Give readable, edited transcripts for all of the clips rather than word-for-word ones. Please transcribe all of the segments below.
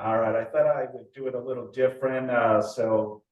All right, I thought I would do it a little different. So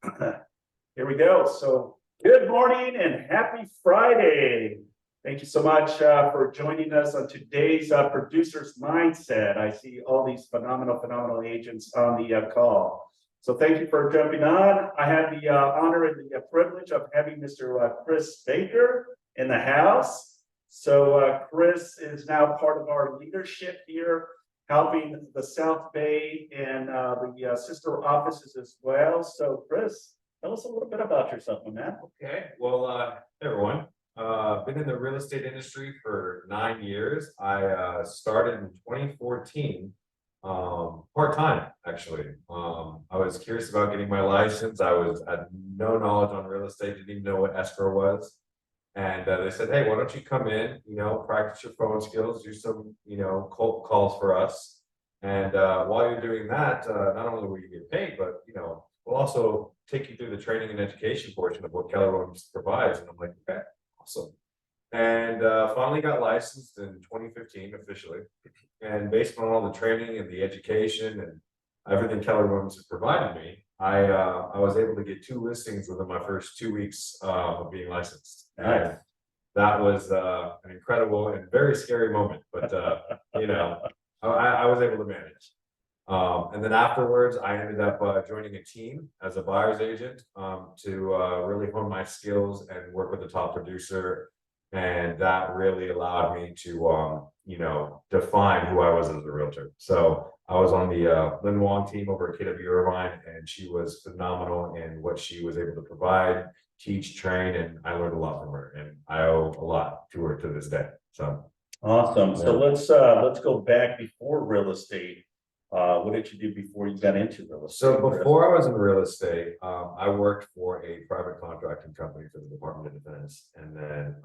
here we go. So good morning and happy Friday. Thank you so much for joining us on today's Producer's Mindset. I see all these phenomenal agents on the call. So thank you for jumping on. I have the honor and the privilege of having Mr. Chris Baker in the house. So Chris is now part of our leadership here, helping the South Bay and the sister offices as well. So Chris, tell us a little bit about yourself, my man. Okay, well, hey everyone, been in the real estate industry for 9 years. I started in 2014, part-time actually. I was curious about getting my license. I had no knowledge on real estate, didn't even know what escrow was. And they said, hey, why don't you come in, practice your phone skills, do some, cold calls for us. And while you're doing that, not only will you get paid, but, we'll also take you through the training and education portion of what Keller Williams provides. And I'm like, okay, awesome. And finally got licensed in 2015 officially. And based on all the training and the education and everything Keller Williams has provided me, I was able to get 2 listings within my first 2 weeks of being licensed. Nice. And that was an incredible and very scary moment, but I was able to manage. And then afterwards, I ended up joining a team as a buyer's agent to really hone my skills and work with the top producer. And that really allowed me to, define who I was as a realtor. So I was on the Lynn Wong team over at KW Irvine, and she was phenomenal in what she was able to provide, teach, train, and I learned a lot from her. And I owe a lot to her to this day. So awesome. So let's go back before real estate. What did you do before you got into real estate? So before I was in real estate, I worked for a private contracting company for the Department of Defense. And then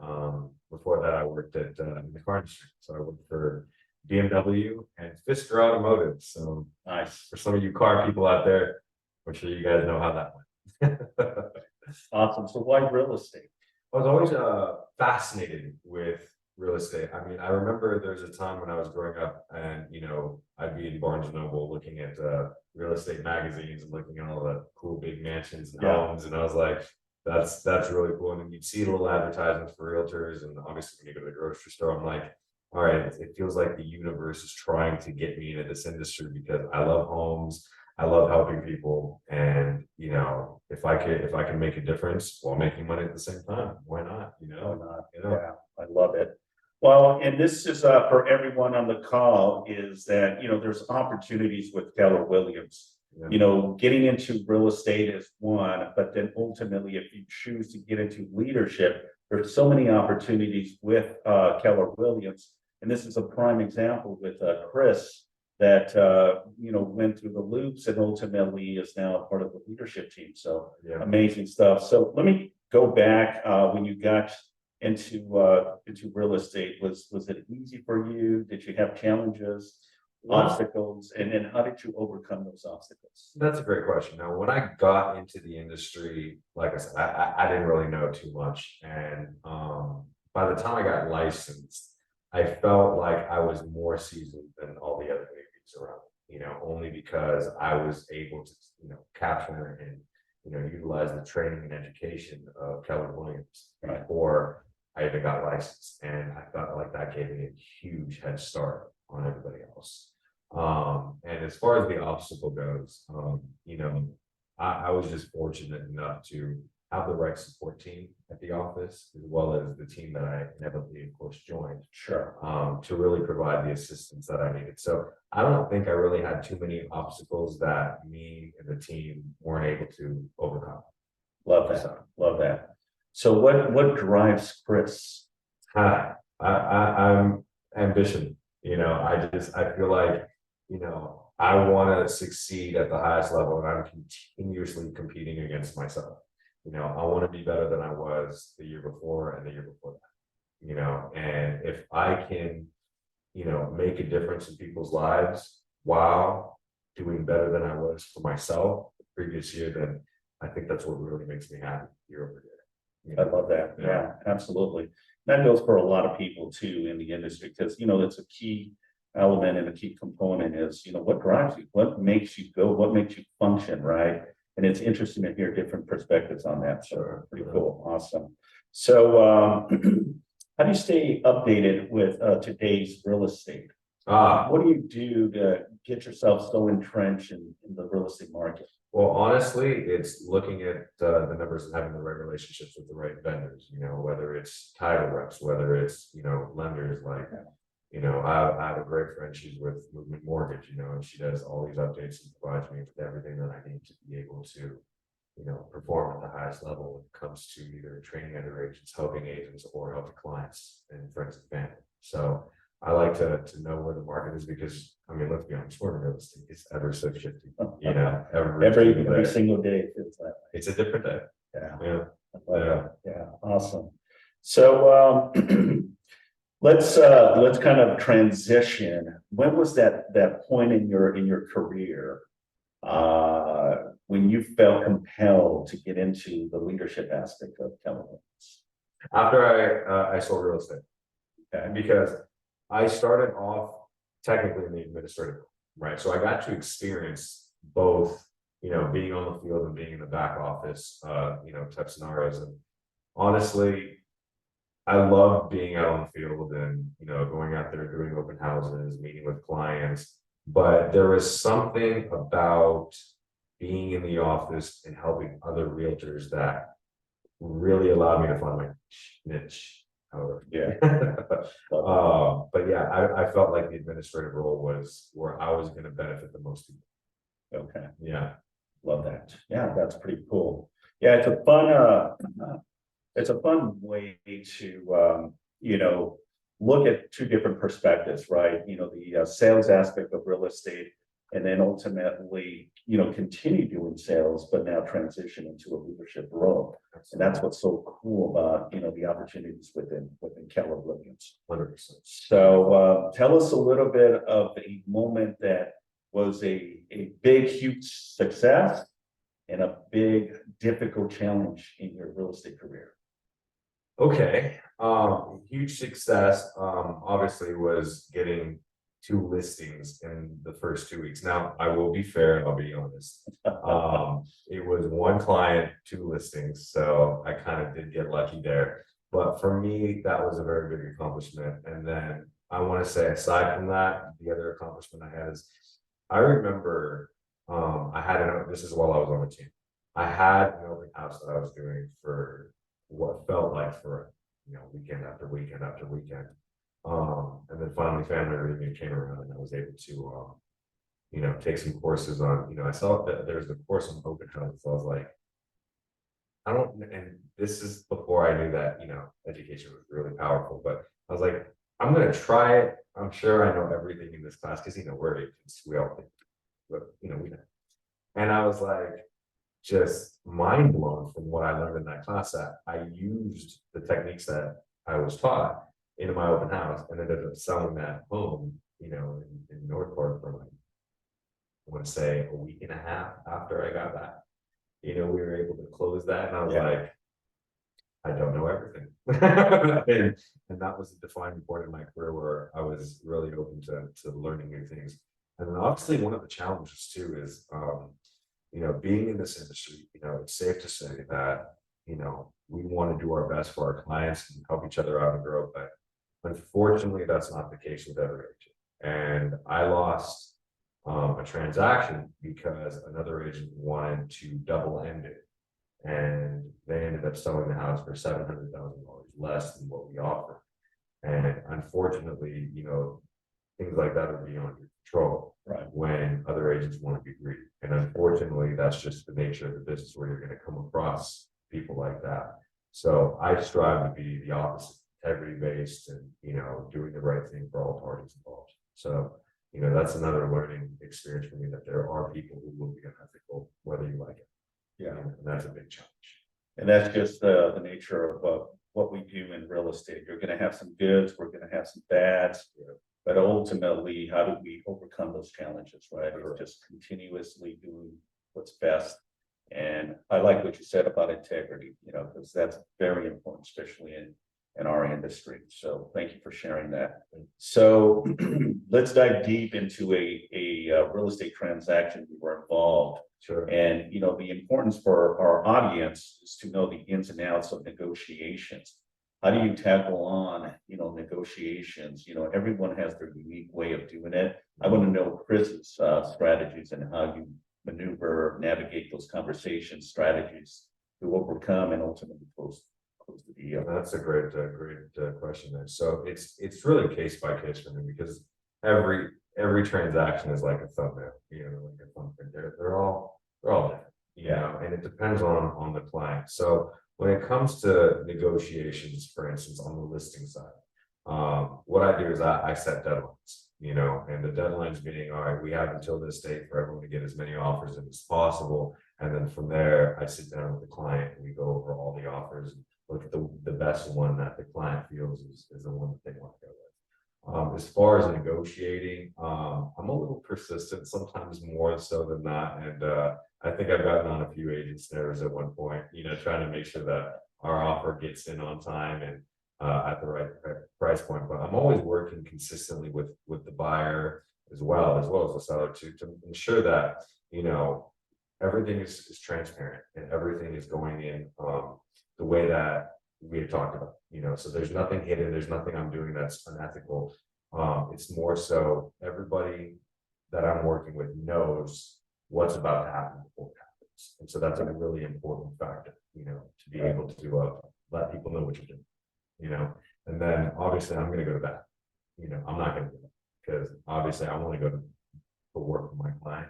before that, I worked at the car industry. So I worked for BMW and Fisker Automotive. So nice. For some of you car people out there, I'm sure you guys know how that went. Awesome. So why real estate? I was always fascinated with real estate. I mean, I remember there was a time when I was growing up and, I'd be in Barnes and Noble looking at real estate magazines and looking at all the cool big mansions and homes. And I was like, that's really cool. And then you'd see little advertisements for realtors. And obviously when you go to the grocery store, I'm like, all right, it feels like the universe is trying to get me into this industry because I love homes. I love helping people. And, if I can make a difference while making money at the same time, why not? Why not? Yeah, I love it. Well, and this is for everyone on the call is that, there's opportunities with Keller Williams. Yeah. Getting into real estate is one, but then ultimately, if you choose to get into leadership, there's so many opportunities with Keller Williams. And this is a prime example with Chris that, went through the loops and ultimately is now a part of the leadership team. So amazing stuff. So let me go back when you got into real estate. Was it easy for you? Did you have challenges, obstacles, and then how did you overcome those obstacles? That's a great question. Now, when I got into the industry, like I said, I didn't really know too much. And by the time I got licensed, I felt like I was more seasoned than all the other newbies around, only because I was able to, capture and, utilize the training and education of Keller Williams before I even got licensed. And I felt like that gave me a huge head start on everybody else. And as far as the obstacle goes, I was just fortunate enough to have the right support team at the office, as well as the team that I inevitably, of course, joined. Sure. To really provide the assistance that I needed. So I don't think I really had too many obstacles that me and the team weren't able to overcome. Love that. Love that. So what drives Chris? I'm ambition. I feel like, I want to succeed at the highest level, and I'm continuously competing against myself. I want to be better than I was the year before and the year before that. And if I can, make a difference in people's lives while doing better than I was for myself the previous year, then I think that's what really makes me happy year over year. I love that. Yeah, absolutely. That goes for a lot of people too in the industry because, that's a key element and a key component is, what drives you, what makes you go, what makes you function, right? And it's interesting to hear different perspectives on that. So pretty cool. Awesome. So, how do you stay updated with today's real estate? What do you do to get yourself so entrenched in the real estate market? Well, honestly, it's looking at the numbers and having the right relationships with the right vendors, whether it's title reps, whether it's, lenders like, I have a great friend, she's with Movement Mortgage, and she does all these updates and provides me with everything that I need to be able to, perform at the highest level when it comes to either training other agents, helping agents, or helping clients and friends and family. So I like to know where the market is because, let's be honest, we're in real estate. It's ever so shifty, every single day. It's a different day. Yeah. Yeah. Yeah. Awesome. So, let's kind of transition. When was that point in your career, when you felt compelled to get into the leadership aspect of television? After I sold real estate. Okay. Because I started off technically in the administrative, right? So I got to experience both, being on the field and being in the back office, type scenarios. And honestly, I love being out on the field and, going out there, doing open houses, meeting with clients. But there was something about being in the office and helping other realtors that really allowed me to find my niche. However, Yeah. but yeah, I felt like the administrative role was where I was going to benefit the most people. Okay. Yeah. Love that. Yeah, that's pretty cool. Yeah, it's a fun way to look at two different perspectives, right? The sales aspect of real estate, and then ultimately, continue doing sales, but now transition into a leadership role. And that's what's so cool about, the opportunities within Keller Williams. 100%. So tell us a little bit of a moment that was a big, huge success and a big, difficult challenge in your real estate career. Okay. Huge success, obviously was getting 2 listings in the first 2 weeks. Now, I will be fair and I'll be honest. It was 1 client, 2 listings. So I kind of did get lucky there. But for me, that was a very big accomplishment. And then I want to say, aside from that, the other accomplishment I had is I remember this is while I was on the team. I had an open house that I was doing for what felt like for weekend after weekend after weekend. And then finally family reunion came around and I was able to take some courses on, I saw that there's a course on open house. So I was like, and this is before I knew that, education was really powerful, but I was like, I'm going to try it. I'm sure I know everything in this class because, we're agents, we all think, but, we know. And I was like, just mind blown from what I learned in that class that I used the techniques that I was taught in my open house and ended up selling that home, in Northport for like, I want to say a week and a half after I got that. We were able to close that and I was like, I don't know everything. and that was a defining point in my career where I was really open to learning new things. And then obviously one of the challenges too is, being in this industry, it's safe to say that, we want to do our best for our clients and help each other out and grow. But unfortunately, that's not the case with every agent. And I lost a transaction because another agent wanted to double end it. And they ended up selling the house for $700,000 less than what we offered. And unfortunately, things like that are beyond your control, right? When other agents want to be greedy. And unfortunately, that's just the nature of the business where you're going to come across people like that. So I strive to be the opposite, integrity based and, doing the right thing for all parties involved. So, that's another learning experience for me that there are people who will be unethical, whether you like it. Yeah. And that's a big challenge. And that's just the nature of what we do in real estate. You're going to have some goods, we're going to have some bads. Yeah. But ultimately, how do we overcome those challenges, right? It's just continuously doing what's best. And I like what you said about integrity, because that's very important, especially in our industry. So thank you for sharing that. So let's dive deep into a real estate transaction we were involved. Sure. And, the importance for our audience is to know the ins and outs of negotiations. How do you tackle on, negotiations? Everyone has their unique way of doing it. I want to know Chris's strategies and how you maneuver, navigate those conversations, strategies to overcome and ultimately close the deal. That's a great question there. So it's really case by case for me, because every transaction is like a thumbnail, like a thumbprint. They're all different, and it depends on the client. So when it comes to negotiations, for instance, on the listing side, what I do is I set deadlines, and the deadlines meaning, all right, we have until this date for everyone to get as many offers in as possible. And then from there, I sit down with the client and we go over all the offers and look at the best one that the client feels is the one that they want to go with. As far as negotiating, I'm a little persistent, sometimes more so than not. And I think I've gotten on a few agents' nerves at one point, trying to make sure that our offer gets in on time and at the right price point. But I'm always working consistently with the buyer as well as the seller to ensure that, everything is transparent and everything is going in the way that we had talked about, so there's nothing hidden, there's nothing I'm doing that's unethical. It's more so everybody that I'm working with knows what's about to happen before it happens. And so that's a really important factor, to be able to let people know what you're doing, and then obviously I'm going to go to bat. I'm not going to do that because obviously I want to go to work with my client.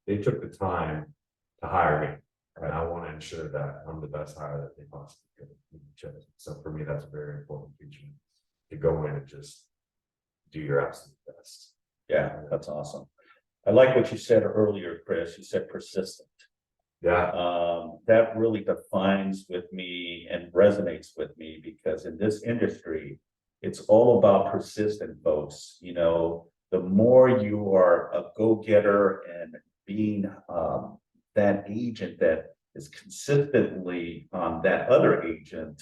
They took the time to hire me, and I want to ensure that I'm the best hire that they possibly could. So for me, that's a very important feature, to go in and just do your absolute best. Yeah, that's awesome. I like what you said earlier, Chris. You said persistent. Yeah. That really defines with me and resonates with me, because in this industry, it's all about persistent folks. The more you are a go-getter and being that agent that is consistently on that other agent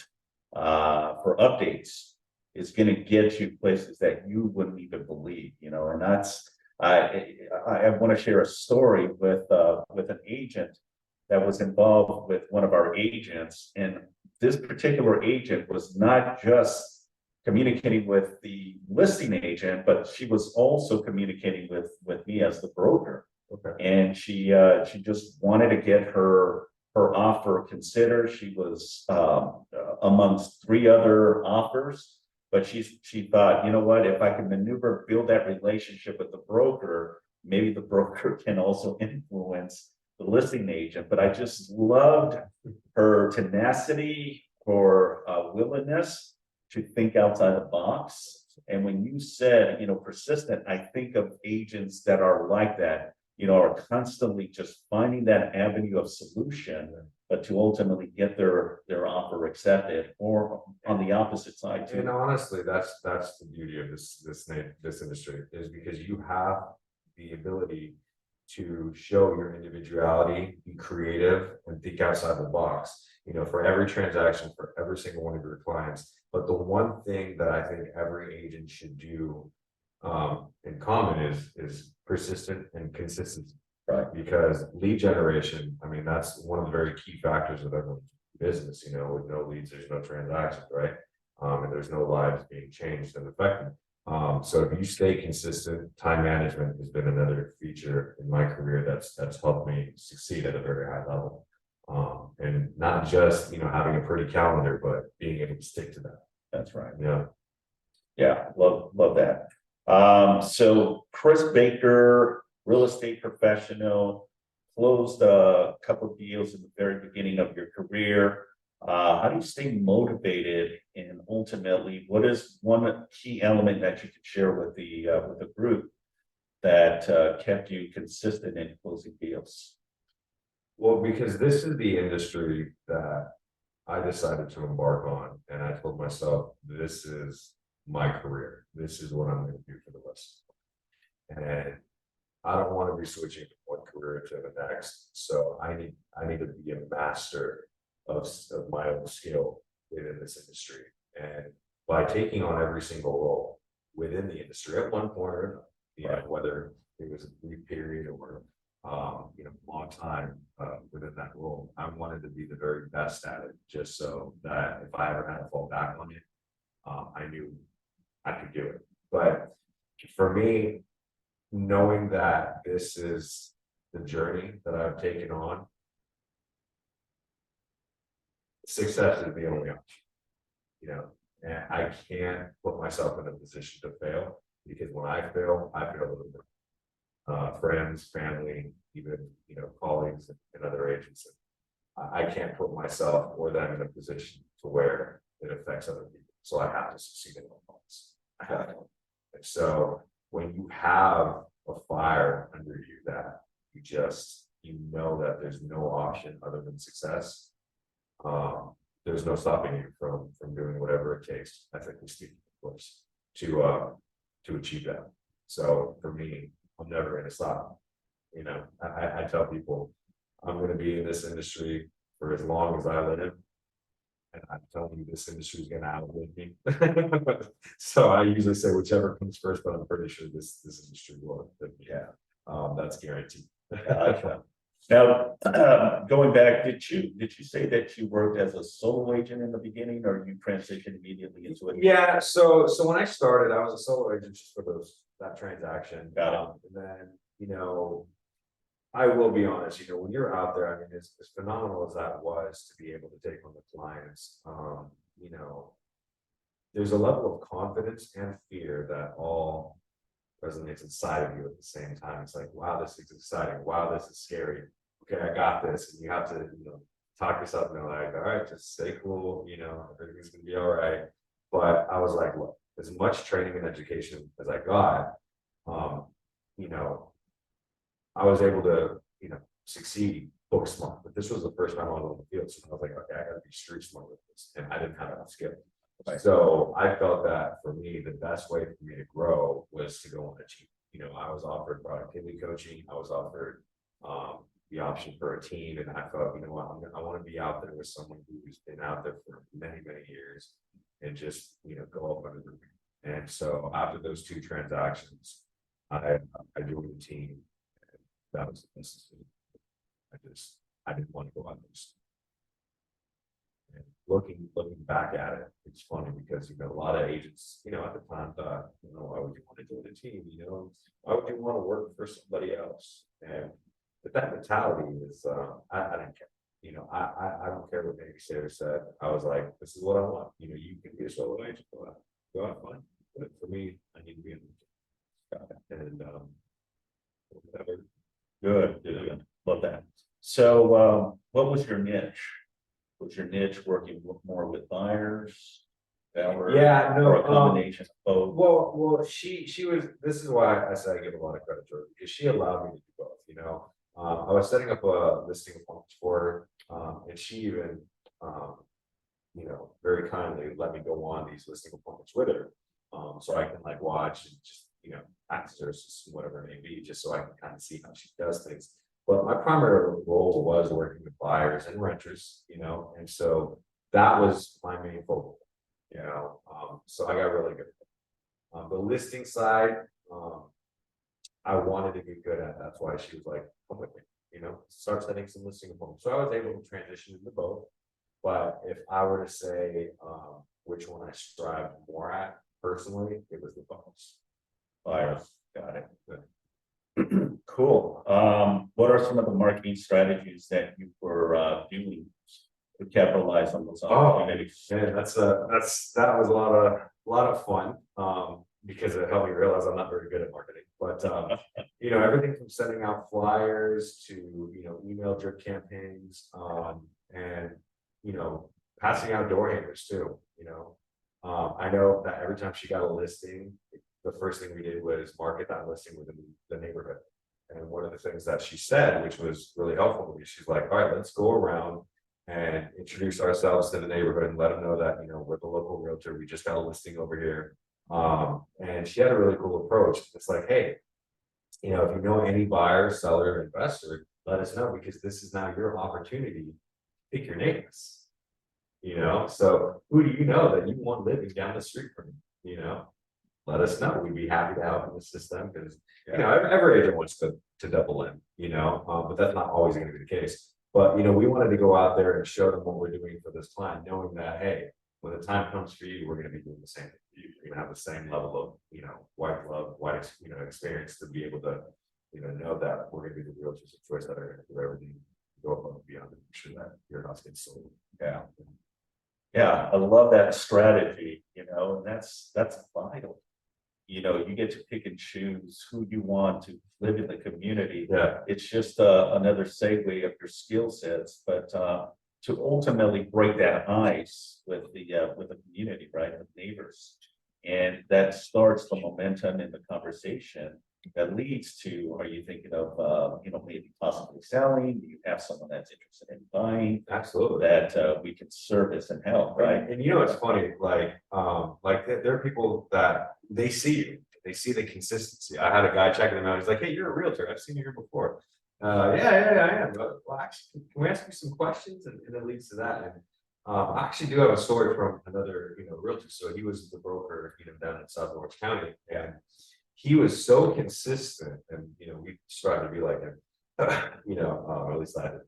for updates is going to get you places that you wouldn't even believe, and that's, I want to share a story with an agent that was involved with one of our agents. And this particular agent was not just communicating with the listing agent, but she was also communicating with me as the broker. Okay. And she just wanted to get her offer considered. She was amongst 3 other offers, but she thought, you know what, if I can maneuver, build that relationship with the broker, maybe the broker can also influence the listing agent. But I just loved her tenacity, her willingness to think outside the box. And when you said, persistent, I think of agents that are like that, are constantly just finding that avenue of solution, but to ultimately get their offer accepted, or on the opposite side too. And honestly, that's the beauty of this industry, is because you have the ability to show your individuality, be creative, and think outside the box, for every transaction, for every single one of your clients. But the one thing that I think every agent should do in common is persistent and consistent. Right. Because lead generation, I mean, that's one of the very key factors of everyone's business. With no leads, there's no transactions, right? And there's no lives being changed and affected. So if you stay consistent, time management has been another feature in my career that's helped me succeed at a very high level. And not just having a pretty calendar, but being able to stick to that. That's right. Yeah, love that. So Chris Baker, real estate professional, closed a couple of deals in the very beginning of your career. How do you stay motivated, and ultimately, what is one key element that you could share with the group that kept you consistent in closing deals? well, because this is the industry that I decided to embark on, and I told myself, this is my career. This is what I'm going to do for the rest of my life. And I don't want to be switching from one career to the next. So I need to be a master of my own skill within this industry. And by taking on every single role within the industry at one point or another, you know, whether it was a brief period or you know, long time within that role, I wanted to be the very best at it, just so that if I ever had to fall back on it, I knew I could do it. But for me, knowing that this is the journey that I've taken on, success is the only option, you know, and I can't put myself in a position to fail, because when I fail a little bit. Friends, family, even, you know, colleagues and other agents. I can't put myself or them in a position to where it affects other people. So I have to succeed in all points. I have to. And so when you have a fire under you that you know that there's no option other than success, there's no stopping you from doing whatever it takes, ethically speaking, of course, to achieve that. So for me, I'm never going to stop. You know, I tell people I'm going to be in this industry for as long as I live, and I'm telling you, this industry is going to outlive me. So I usually say whichever comes first, but I'm pretty sure this industry will. Yeah, that's guaranteed. Gotcha. Now, going back, did you say that you worked as a solo agent in the beginning, or you transitioned immediately into it? Yeah, so when I started, I was a solo agent just for that transaction. Got it. And then, you know, I will be honest, you know, when you're out there, I mean, as phenomenal as that was to be able to take on the clients, you know, there's a level of confidence and fear that all resonates inside of you at the same time. It's like, wow, this is exciting. Wow, this is scary. Okay, I got this. And you have to, you know, talk yourself into like, all right, just stay cool, you know, everything's gonna be all right. But I was like, look, as much training and education as I got, you know, I was able to, you know, succeed book smart. But this was the first time I was on the field. So I was like, okay, I gotta be street smart with this. And I didn't have enough skill. So I felt that for me, the best way for me to grow was to go on a team. You know, I was offered productivity coaching. I was offered the option for a team, and I felt, you know what, I want to be out there with someone who's been out there for many, many years, and just, you know, go up under the ring. And so after those two transactions, I joined the team. And that was the best decision. I didn't want to go out there. And looking back at it, it's funny because, you know, a lot of agents, you know, at the time thought, you know, why would you want to join a team? You know, why would you want to work for somebody else? And but that mentality is, I didn't care. You know, I don't care what Navy Sailor said. I was like, this is what I want. You know, you can be a solo agent, go out, fine. But for me, I need to be in the team. And whatever. Good. Love that. So, what was your niche? Was your niche working more with buyers? Yeah, no, or a combination of both? Well, she was. This is why I say I give a lot of credit to her, because she allowed me to do both. You know, I was setting up a listing appointments for her, and she even, you know, very kindly let me go on these listing appointments with her, so I can like watch and just, you know, act as her assistant, whatever it may be, just so I can kind of see how she does things. But my primary role was working with buyers and renters, you know, and so that was my main focal, you know, so I got really good. The listing side, I wanted to get good at. That's why she was like, come with me, you know, start setting some listing appointments. So I was able to transition into both. But if I were to say which one I strived more at personally, it was the buyers. Buyers, got it. Good. Cool. What are some of the marketing strategies that you were doing to capitalize on those opportunities? Man, that was a lot of fun. Because it helped me realize I'm not very good at marketing. But you know, everything from sending out flyers to, you know, email drip campaigns, and, you know, passing out door hangers too. You know, I know that every time she got a listing, the first thing we did was market that listing within the neighborhood. And one of the things that she said, which was really helpful to me, she's like, all right, let's go around and introduce ourselves to the neighborhood and let them know that, you know, we're the local realtor. We just got a listing over here. And she had a really cool approach. It's like, hey, you know, if you know any buyer, seller, investor, let us know, because this is now your opportunity to pick your neighbors. you know, so who do you know that you want living down the street from you, you know? Let us know. We'd be happy to help and assist them because, you know, every agent wants to double in, you know, but that's not always going to be the case. But, you know, we wanted to go out there and show them what we're doing for this client, knowing that, hey, when the time comes for you, we're going to be doing the same thing for you. You're going to have the same level of, you know, white glove, you know, experience to be able to, you know that we're going to be the realtors of choice that are going to do everything, go above and beyond to make sure that your house gets sold. Yeah. Yeah, I love that strategy, you know, and that's vital. You know, you get to pick and choose who you want to live in the community. Yeah. It's just another segue of your skill sets, but to ultimately break that ice with the community, right, with neighbors, and that starts the momentum in the conversation that leads to, are you thinking of you know, maybe possibly selling? Do you have someone that's interested in buying Absolutely. that we can service and help, right? And you know, it's funny, like there are people that they see you, they see the consistency. I had a guy checking them out. He's like, "Hey, you're a realtor. I've seen you here before." Yeah, I am. Well, actually, can we ask you some questions? And it leads to that. And I actually do have a story from another, you know, realtor. So he was the broker, you know, down in South Orange County, and he was so consistent, and you know, we strive to be like him, you know, at least I did.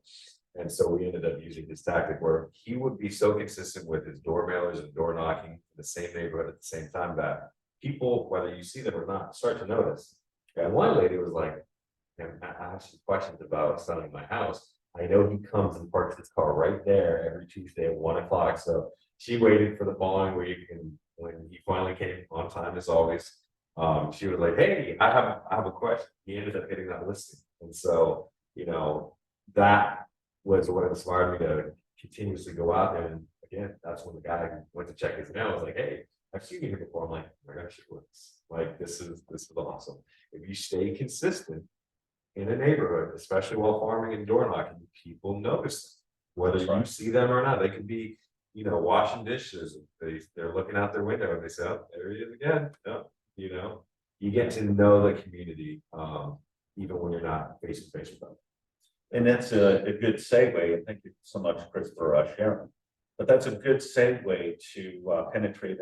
And so we ended up using his tactic where he would be so consistent with his door mailers and door knocking in the same neighborhood at the same time that people, whether you see them or not, start to notice. And one lady was like, and I asked some questions about selling my house. I know he comes and parks his car right there every Tuesday at 1 o'clock. So she waited for the following week, and when he finally came on time, as always, she was like, "Hey, I have a question." He ended up getting that listing, and so you know that was what inspired me to continuously go out there. And again, that's when the guy went to check his mail. I was like, "Hey, I've seen you here before." I'm like, "Oh my gosh, it works. Like this is awesome. If you stay consistent in a neighborhood, especially while farming and door knocking, people notice them. Whether That's right. you see them or not. They could be, you know, washing dishes. They're looking out their window and they say, "Oh, there he is again." No, you know, you get to know the community, even when you're not face to face with them. And that's a good segue, and thank you so much, Chris, for sharing. But that's a good segue to penetrate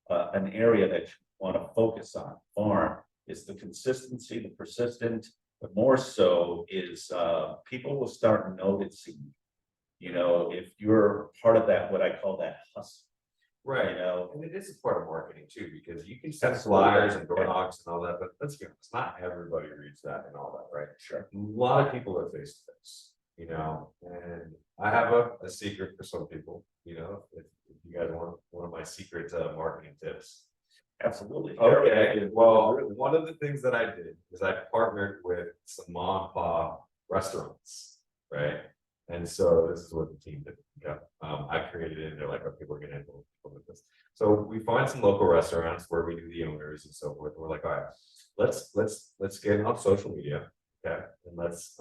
an area that you want to focus on. Farm is the consistency, the persistent, but more so is people will start noticing. You know, if you're part of that, what I call that hustle. Right. You know, And it is a part of marketing too, because you can send Absolutely. flyers and door knocks and all that, but let's be honest, not everybody reads that and all that, right? sure. A lot of people are face to face, you know, and I have a secret for some people, you know, if you guys want one of my secret marketing tips. Absolutely. Okay, well, one of the things that I did is I partnered with some mom and pop restaurants, right? And so this is what the team did. Yeah, I created it, and they're like, "Okay, we're gonna implement this." So we find some local restaurants where we knew the owners and so forth. And we're like, "All right, let's get on social media, okay, and let's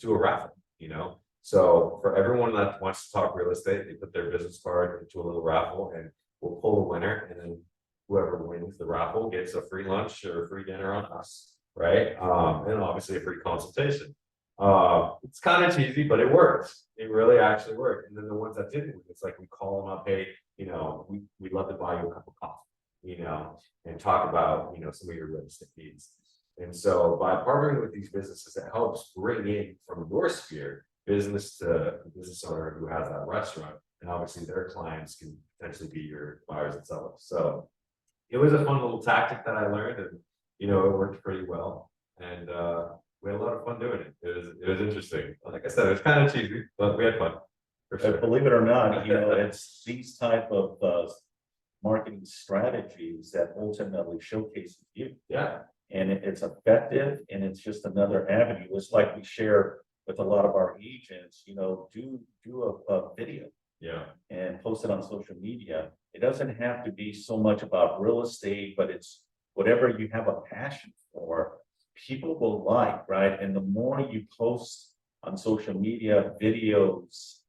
do a raffle." You know, so for everyone that wants to talk real estate, they put their business card into a little raffle, and we'll pull the winner, and then whoever wins the raffle gets a free lunch or a free dinner on us, right? And obviously a free consultation. It's kind of cheesy, but it works. It really actually worked. And then the ones that didn't, it's like we call them up, "Hey, you know, we'd love to buy you a cup of coffee, you know, and talk about, you know, some of your real estate needs." And so by partnering with these businesses, it helps bring in from your sphere business to the business owner who has that restaurant. And obviously their clients can potentially be your buyers and sellers. So it was a fun little tactic that I learned, and you know, it worked pretty well. And we had a lot of fun doing it. It was interesting. Like I said, it was kind of cheesy, but we had fun. For sure. Believe it or not, you know, it's these type of marketing strategies that ultimately showcases you. Yeah. And it's effective, and it's just another avenue. It's like we share with a lot of our agents, you know, do a video. Yeah. And post it on social media. It doesn't have to be so much about real estate, but it's whatever you have a passion for, people will like, right? And the more you post on social media, videos,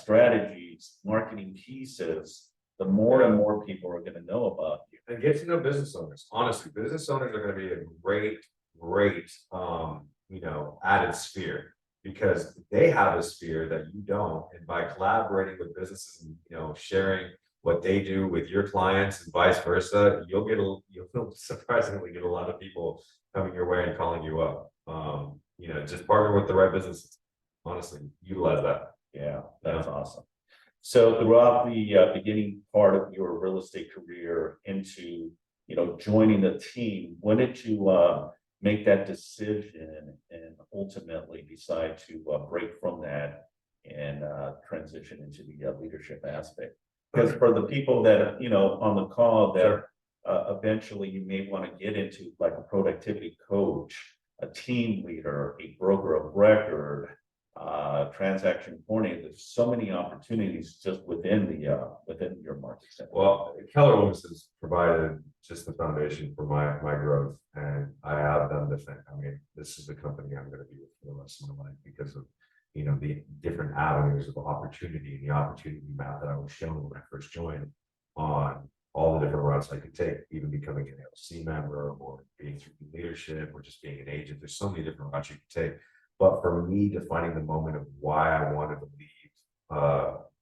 strategies, marketing pieces, the more and more people are going to know about you. And get to know business owners. Honestly, business owners are going to be a great, you know, added sphere, because they have a sphere that you don't, and by collaborating with businesses and, sharing what they do with your clients and vice versa, you'll surprisingly get a lot of people coming your way and calling you up. Just partner with the right businesses. Honestly, utilize that. Yeah, that's awesome. So throughout the beginning part of your real estate career into, joining the team, when did you make that decision and ultimately decide to break from that and transition into the leadership aspect? Because for the people that, on the call that Sure. Eventually you may want to get into like a productivity coach, a team leader, a broker of record, transaction coordinator. There's so many opportunities just within your market segment. Well, Keller Williams has provided just the foundation for my growth, and I have them to think. I mean, this is the company I'm going to be with for the rest of my life because of the different avenues of opportunity and the opportunity map that I was shown when I first joined on all the different routes I could take, even becoming an LC member or being through leadership or just being an agent. There's so many different routes you can take. But for me, defining the moment of why I wanted to leave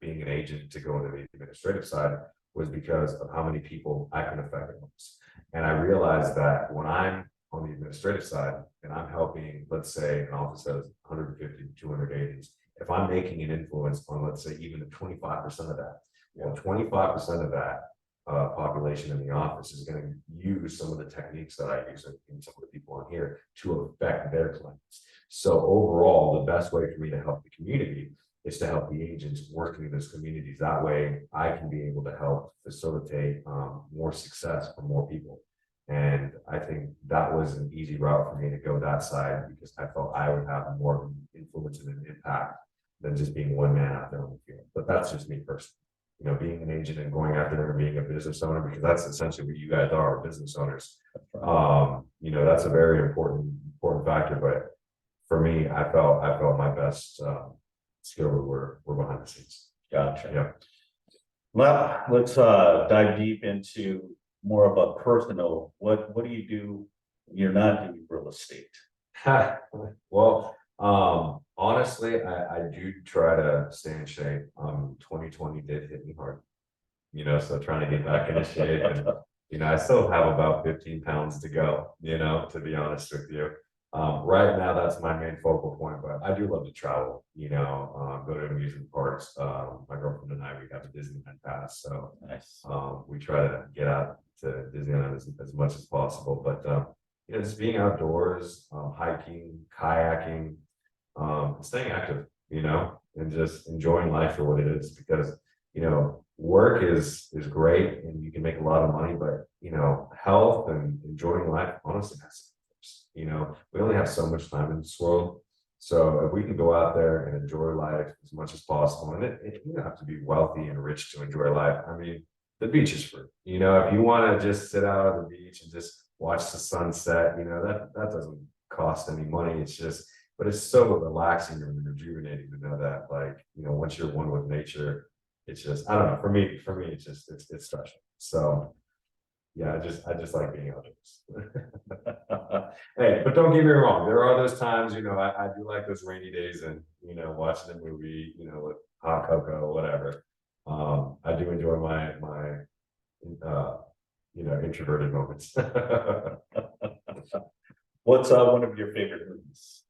being an agent to go into the administrative side was because of how many people I can affect at once. And I realized that when I'm on the administrative side and I'm helping, let's say, an office that has 150 to 200 agents, if I'm making an influence on, let's say, even the 25% of that, well, 25% of that population in the office is going to use some of the techniques that I use in some of the people on here to affect their clients. So overall, the best way for me to help the community is to help the agents working in those communities. That way I can be able to help facilitate more success for more people. And I think that was an easy route for me to go that side because I felt I would have more of an influence and an impact than just being one man out there on the field. But that's just me personally. Being an agent and going after them and being a business owner, because that's essentially what you guys are, business owners. That's a very important factor. But for me, I felt my best skill were behind the scenes. Gotcha. Yeah. Well, let's dive deep into more of a personal. What do you do when you're not doing real estate? Well, honestly, I do try to stay in shape. 2020 did hit me hard, so trying to get back into shape. And, I still have about 15 pounds to go, to be honest with you. Right now, that's my main focal point, but I do love to travel, go to amusement parks. My girlfriend and I, we have a Disneyland pass. So Nice. We try to get out to Disneyland as much as possible, but, just being outdoors, hiking, kayaking, staying active, and just enjoying life for what it is, because, work is great and you can make a lot of money, but, health and enjoying life, honestly, we only have so much time in this world. So if we can go out there and enjoy life as much as possible, and it you don't have to be wealthy and rich to enjoy life. I mean, the beach is free. If you want to just sit out on the beach and just watch the sunset, that doesn't cost any money. But it's so relaxing and rejuvenating to know that, once you're one with nature, it's just, I don't know, for me, it's just, it's special. So yeah, I just like being outdoors. Hey, but don't get me wrong. There are those times, I do like those rainy days and, watching a movie, with hot cocoa, whatever. I do enjoy my introverted moments. What's one of your favorite movies?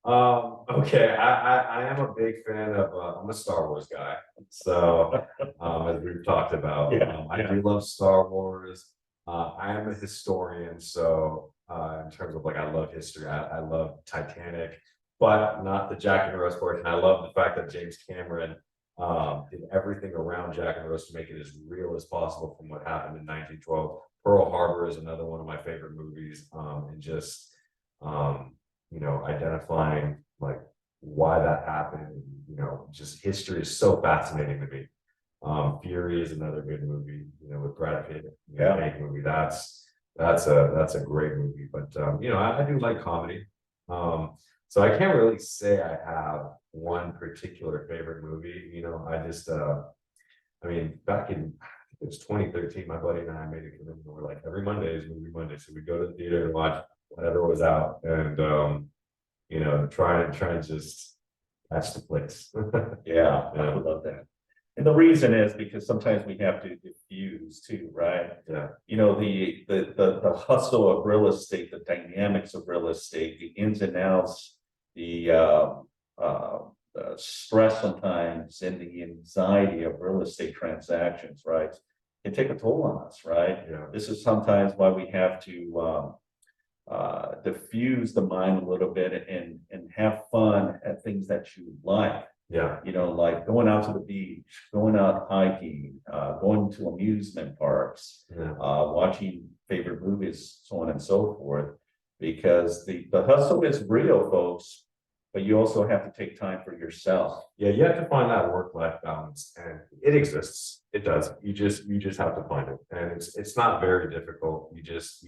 Okay, I am a big fan of I'm a Star Wars guy. So as we've talked about, I do love Star Wars. I am a historian, so in terms of I love history. I love Titanic, but not the Jack and Rose portion. I love the fact that James Cameron did everything around Jack and Rose to make it as real as possible from what happened in 1912. Pearl Harbor is another one of my favorite movies, and just identifying why that happened. Just history is so fascinating to me. Fury is another good movie, with Brad Pitt. Big movie. That's a great movie. But I do like comedy. So I can't really say I have one particular favorite movie. Back in it was 2013, my buddy and I made a commitment. We're like, every Monday is movie Monday, so we go to the theater and watch whatever was out, and try and just that's the place. Yeah, I love that. And the reason is because sometimes we have to diffuse too, right? Yeah, You know, the hustle of real estate, the dynamics of real estate, the ins and outs, the stress sometimes and the anxiety of real estate transactions, right? Can take a toll on us, right? yeah, This is sometimes why we have to diffuse the mind a little bit and have fun at things that you like. yeah, You know, like going out to the beach, going out hiking, going to amusement parks, yeah. watching favorite movies, so on and so forth. Because the hustle is real, folks, but you also have to take time for yourself. Yeah, you have to find that work-life balance, and it exists. It does. You just have to find it, and it's not very difficult. You just,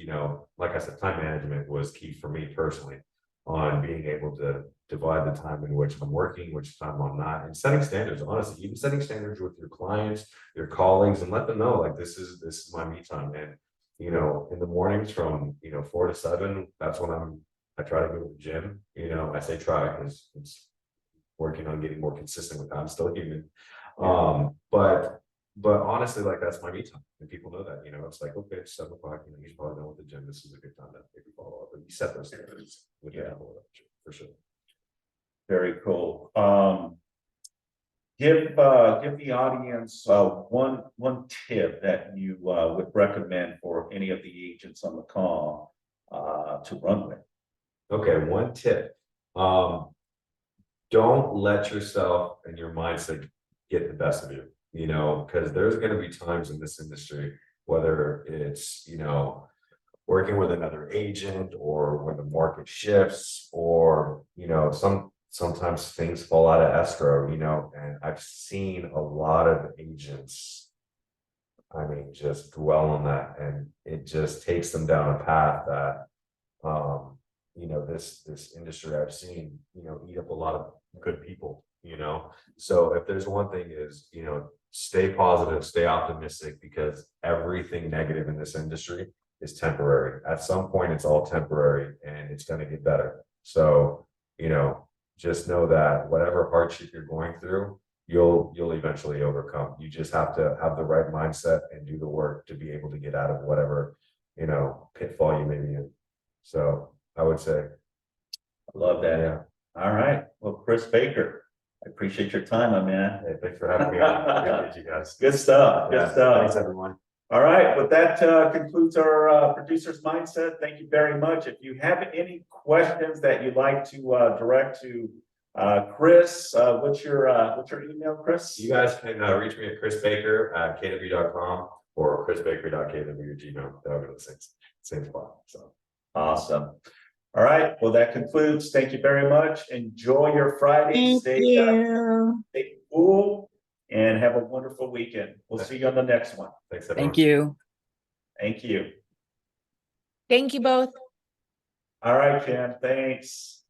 like I said, time management was key for me personally on being able to divide the time in which I'm working, which time I'm not, and setting standards. Honestly, even setting standards with your clients, your colleagues, and let them know like this is my me time. And in the mornings from 4 to 7, that's when I try to go to the gym. I say try because it's working on getting more consistent with that. I'm still human. But honestly, like that's my me time. And people know that, it's like, okay, it's 7 o'clock, you should probably know at the gym. This is a good time to maybe follow up. But you set those standards with people, for sure. Very cool. Give the audience one tip that you would recommend for any of the agents on the call to run with. Okay, one tip. Don't let yourself and your mindset get the best of you, because there's going to be times in this industry, whether it's, working with another agent or when the market shifts or, sometimes things fall out of escrow, and I've seen a lot of agents, I mean, just dwell on that, and it just takes them down a path that, this industry I've seen, eat up a lot of good people, so if there's one thing is, stay positive, stay optimistic, because everything negative in this industry is temporary. At some point, it's all temporary and it's going to get better. So, just know that whatever hardship you're going through, you'll eventually overcome. You just have to have the right mindset and do the work to be able to get out of whatever, pitfall you may be in. So I would say, I love that. yeah. All right. Well, Chris Baker, I appreciate your time, my man. Hey, thanks for having me on. Good to meet you guys. Good stuff. Good stuff. Thanks, everyone. All right. Well, that concludes our producer's mindset. Thank you very much. If you have any questions that you'd like to direct to Chris, what's your email, Chris? You guys can reach me at chrisbaker@kw.com or chrisbaker.kw@gmail. That'll go to the same spot. So awesome. All right. Well, that concludes. Thank you very much. Enjoy your Friday. Stay cool and have a wonderful weekend. We'll see you on the next one. Thanks, everyone. Thank you. Thank you. Thank you both. All right, Ken. Thanks.